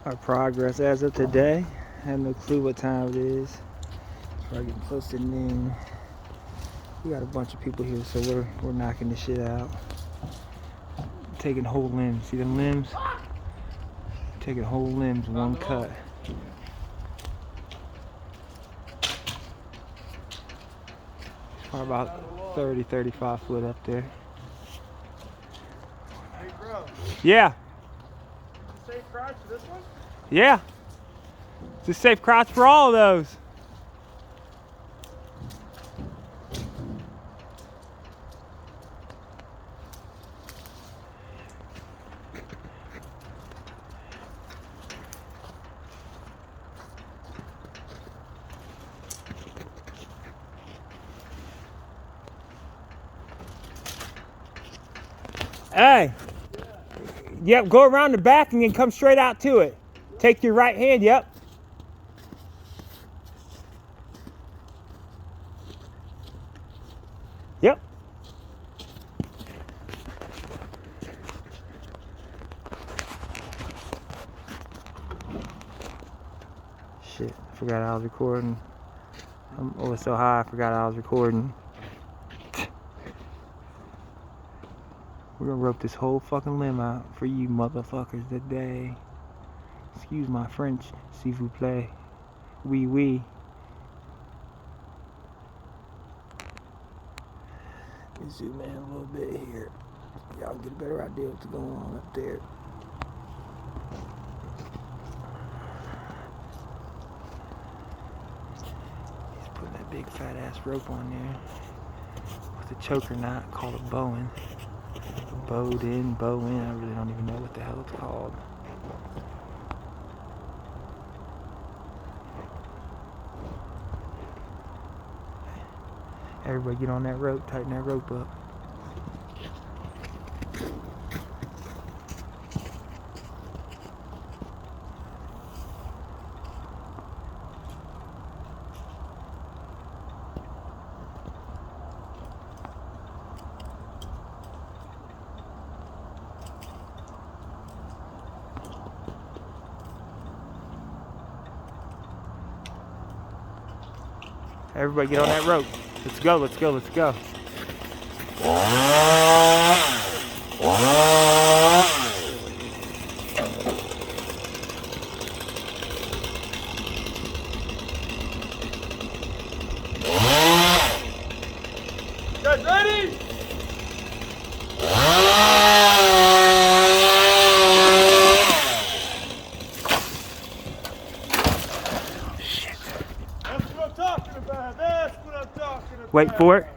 Our progress as of today. I have no clue what time it is. We're getting close to noon. We got a bunch of people here, so we're knocking this shit out. Taking whole limbs. See them limbs? Taking whole limbs, one cut. It's probably about 30, 35 foot up there. Hey, bro. Yeah. Is it safe crouch for this one? Yeah. It's a safe crouch for all of those. Hey. Yep, go around the back and then come straight out to it. Take your right hand, yep. Yep. Shit, I forgot I was recording. I'm always so high, I forgot I was recording. We're gonna rope this whole fucking limb out for you motherfuckers today. Excuse my French, s'il vous plaît. Oui, oui. Let me zoom in a little bit here. Y'all can get a better idea what's going on up there. He's putting that big fat ass rope on there with a choker knot called a bowing. Bowed in, bow in, I really don't even know what the hell it's called. Everybody get on that rope, tighten that rope up. Everybody get on that rope. Let's go, let's go, let's go. You guys ready? Shit. That's what I'm talking about. That's what I'm talking about. Wait for it.